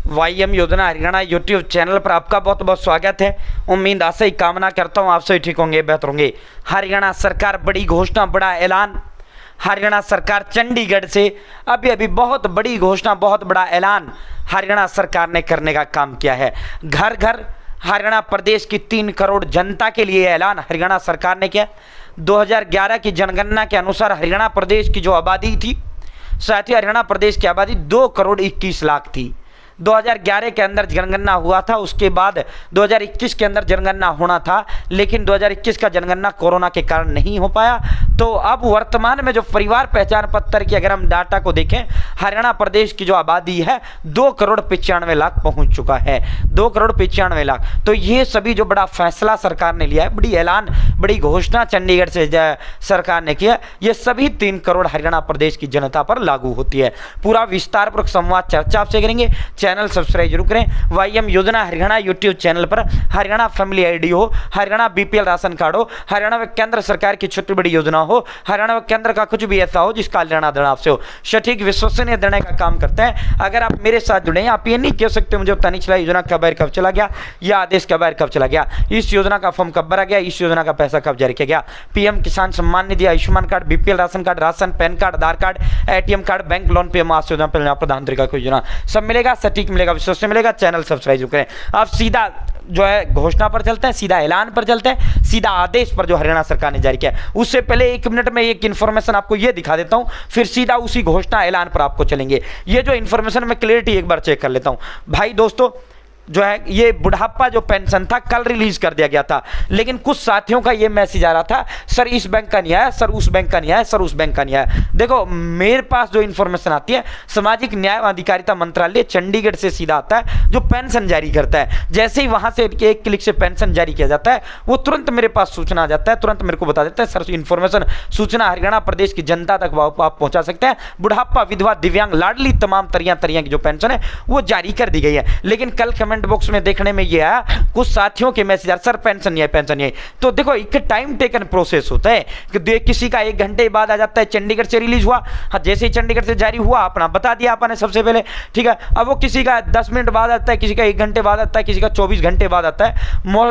वाईएम योजना Haryana YouTube channel पर आपका बहुत बहुत स्वागत है। उम्मीद आशा ही कामना करता हूँ आप सभी ठीक होंगे, बेहतर होंगे। हरियाणा सरकार बड़ी घोषणा, बड़ा ऐलान। हरियाणा सरकार चंडीगढ़ से अभी बहुत बड़ी घोषणा, बहुत बड़ा ऐलान हरियाणा सरकार ने करने का काम किया है। घर घर हरियाणा प्रदेश की 3 करोड़ जनता के लिए ऐलान हरियाणा सरकार ने किया। 2011 की जनगणना के अनुसार हरियाणा प्रदेश की जो आबादी थी, साथ ही हरियाणा प्रदेश की आबादी 2 करोड़ 21 लाख थी। 2011 के अंदर जनगणना हुआ था, उसके बाद 2021 के अंदर जनगणना होना था, लेकिन 2021 का जनगणना कोरोना के कारण नहीं हो पाया। तो अब वर्तमान में जो परिवार पहचान पत्र की अगर हम डाटा को देखें, हरियाणा प्रदेश की जो आबादी है 2 करोड़ 95 लाख पहुंच चुका है। 2 करोड़ 95 लाख। तो ये सभी जो बड़ा फैसला सरकार ने लिया है, बड़ी ऐलान, बड़ी घोषणा चंडीगढ़ से सरकार ने किया, ये सभी 3 करोड़ हरियाणा प्रदेश की जनता पर लागू होती है। पूरा विस्तारपूर्वक संवाद चर्चा आपसे करेंगे। चैनल सब्सक्राइब जरूर करें। वाईएम योजना हरियाणा यूट्यूब चैनल पर हरियाणा फैमिली आईडी हो, हरियाणा बीपीएल राशन कार्ड हो, हरियाणा व केंद्र सरकार की छोटी बड़ी योजना हो, हरियाणा व केंद्र का कुछ भी ऐसा हो जिसका लेना देना आपसे हो, सटीक विश्वसनीय देने का काम करते हैं। अगर आप मेरे साथ जुड़े हैं, आप ये नहीं कह सकते मुझे पता नहीं चला योजना कब बाहर कब चला गया, या आदेश कब बाहर कब चला गया, इस योजना का फॉर्म कब भरा गया, इस योजना का पैसा कब जारी किया गया। PM Kisan Samman Nidhi, Ayushman card, BPL ration card, ration, PAN card, Aadhaar card, ATM card, bank loan, PM Awas Yojana, प्रधानमंत्री का कोई योजना, सब मिलेगा, सटीक मिलेगा, विश्वसनीय मिलेगा। चैनल सब्सक्राइब करें। अब सीधा जो है घोषणा पर चलते हैं, सीधा ऐलान पर चलते हैं, सीधा आदेश पर जो हरियाणा सरकार ने जारी किया। उससे पहले 1 मिनट में एक इंफॉर्मेशन आपको ये दिखा देता हूं, फिर सीधा उसी घोषणा ऐलान पर आपको चलेंगे। ये जो इंफॉर्मेशन में क्लियरिटी एक बार चेक कर लेता हूं भाई दोस्तों। जो है ये बुढ़ापा जो पेंशन था कल रिलीज कर दिया गया था, लेकिन कुछ साथियों का ये मैसेज आ रहा था, सर इस बैंक का नहीं आया, सर उस बैंक का नहीं आया, सर उस बैंक का नहीं आया। देखो मेरे पास जो इन्फॉर्मेशन आती है, सामाजिक न्याय एवं अधिकारिता मंत्रालय चंडीगढ़ से सीधा आता है, जो पेंशन जारी करता है। जैसे ही वहां से एक क्लिक से पेंशन जारी किया जाता है, वो तुरंत मेरे पास सूचना आ जाता है, तुरंत मेरे को बता देता है, सर इन्फॉर्मेशन सूचना हरियाणा प्रदेश की जनता तक आप पहुंचा सकते हैं। बुढ़ापा, विधवा, दिव्यांग, लाडली तमाम तरियां की जो पेंशन है वो जारी कर दी गई है। लेकिन कल कमेंट बॉक्स में देखने में ये आया, कुछ साथियों के मैसेज, सर पेंशन नहीं है, पेंशन नहीं है। तो देखो एक टाइम टेकन प्रोसेस होता है कि किसी का 1 घंटे बाद आ जाता है, चंडीगढ़ से रिलीज हुआ, हाँ जैसे ही चंडीगढ़ से जारी हुआ अपना बता दिया आपने सबसे पहले, ठीक है। अब वो किसी का 10 मिनट बाद आता है, किसी का 1 घंटे बाद आता है, किसी का 24 घंटे बाद आता है,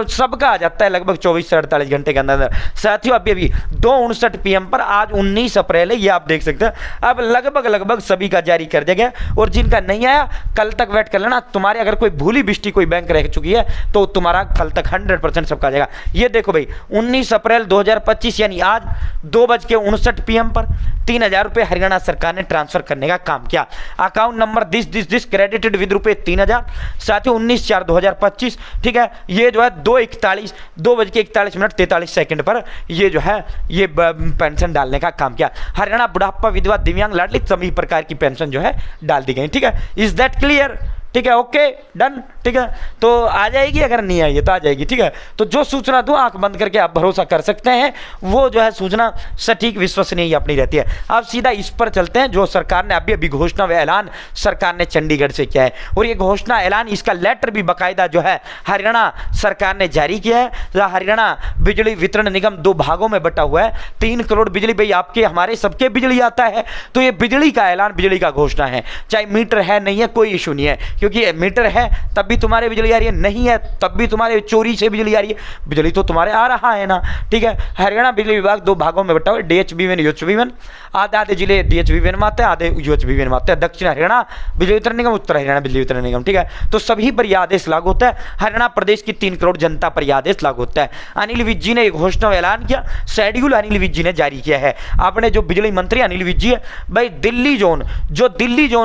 सबका आ जाता है लगभग 24 से 48 घंटे के अंदर। साथियों अभी 2:59 PM पर आज 19 अप्रैल है, ये आप देख सकते हैं। अब लगभग सभी का जारी कर दिया गया, और जिनका नहीं आया कल तक वेट कर लेना। तुम्हारे अगर कोई भूली बिस्टी कोई बैंक रह चुकी है तो तुम्हारा कल तक 100% सबका जाएगा। ये देखो भाई 19 अप्रैल 2025 यानी आज 2:59 PM पर 3000 रुपए हरियाणा सरकार ने ट्रांसफर करने का काम किया। Account number this credited with रुपए 3000। साथ ही 19/4/2025, ठीक है। ये जो है 2:41 पर ये जो है ये पेंशन डालने का काम किया। हरियाणा बुढ़ापा, विधवा, दिव्यांग, लाडली सभी प्रकार की पेंशन जो है डाल दी गई, ठीक है। Is that clear? ठीक है, ओके डन, ठीक है। तो आ जाएगी, अगर नहीं आई है तो आ जाएगी, ठीक है। तो जो सूचना दूं आंख बंद करके आप भरोसा कर सकते हैं, वो जो है सूचना सटीक विश्वसनीय अपनी रहती है। अब सीधा इस पर चलते हैं जो सरकार ने अभी घोषणा व ऐलान सरकार ने चंडीगढ़ से किया है। और ये घोषणा ऐलान, इसका लेटर भी बाकायदा जो है हरियाणा सरकार ने जारी किया है। हरियाणा बिजली वितरण निगम 2 भागों में बटा हुआ है। 3 करोड़ बिजली भाई आपके हमारे सबके बिजली आता है, तो ये बिजली का ऐलान, बिजली का घोषणा है। चाहे मीटर है नहीं है कोई इशू नहीं है, क्योंकि मीटर है तब भी तुम्हारे बिजली आ रही है, नहीं है तब भी तुम्हारे चोरी से बिजली आ रही है, बिजली तो तुम्हारे आ रहा है ना, ठीक है। हरियाणा बिजली विभाग 2 भागों में बटा हुआ है, DHBN, UHBN। आधे जिले DHBN में आते हैं, आधे UHBN में आते हैं। दक्षिण हरियाणा बिजली वितरण निगम, उत्तर हरियाणा बिजली वितरण निगम, ठीक है। तो सभी पर यह आदेश लागू होता है। हरियाणा प्रदेश की 3 करोड़ जनता पर यह आदेश लागू होता है। अनिल विज जी ने एक घोषणा ऐलान किया, शेड्यूल अनिल विज जी ने जारी किया है। आपने जो बिजली मंत्री अनिल विज जी है भाई, दिल्ली जोन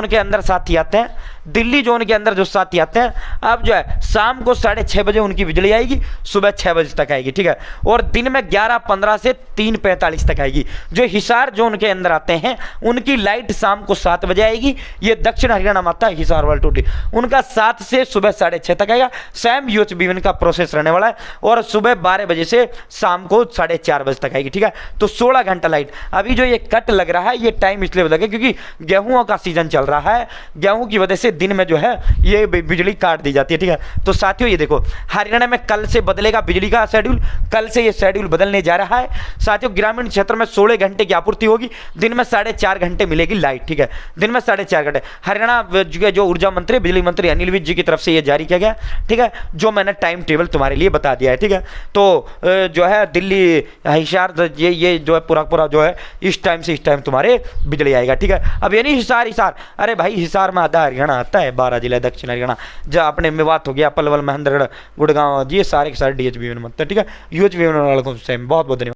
के अंदर साथी आते हैं, दिल्ली जोन के अंदर जो साथी आते हैं, अब जो है शाम को 6:30 बजे उनकी बिजली आएगी, सुबह 6 बजे तक आएगी, ठीक है। और दिन में 11:15 से 3:45 तक आएगी। जो हिसार जोन के अंदर आते हैं उनकी लाइट शाम को 7 बजे आएगी। ये दक्षिण हरियाणा में आता है हिसार वाला टूटी, उनका 7 से सुबह 6:30 तक आएगा। सेम UHBN का प्रोसेस रहने वाला है, और सुबह 12 बजे से शाम को 4:30 बजे तक आएगी, ठीक है। तो 16 घंटा लाइट। अभी जो ये कट लग रहा है, ये टाइम इसलिए लगे क्योंकि गेहूं का सीजन चल रहा है, गेहूं की वजह से दिन में जो है ये बिजली काट दी जाती है, ठीक है। तो साथियों ये देखो हरियाणा में कल से बदलेगा बिजली का शेड्यूल, कल से ये शेड्यूल बदलने जा रहा है साथियों। ग्रामीण क्षेत्र में 16 घंटे की आपूर्ति होगी, दिन में 4.5 घंटे मिलेगी लाइट, ठीक है, दिन में 4.5 घंटे। हरियाणा जो ऊर्जा मंत्री बिजली मंत्री अनिल विज जी की तरफ से ये जारी किया गया, ठीक है, जो मैंने टाइम टेबल तुम्हारे लिए बता दिया है, ठीक है। तो जो है दिल्ली हिसार ये जो है पूरा जो है इस टाइम से इस टाइम तुम्हारे बिजली आएगा, ठीक है। अब ये नहीं हिसार, अरे भाई हिसार में आधा हरियाणा आता है, 12 जिला दक्षिण हरियाणा, जहाँ अपने मेवात हो गया, पलवल, महेंद्रगढ़, गुड़गांव, ये सारे के सारे DHB में मत, ठीक है। UHB वालों को बहुत बहुत धन्यवाद।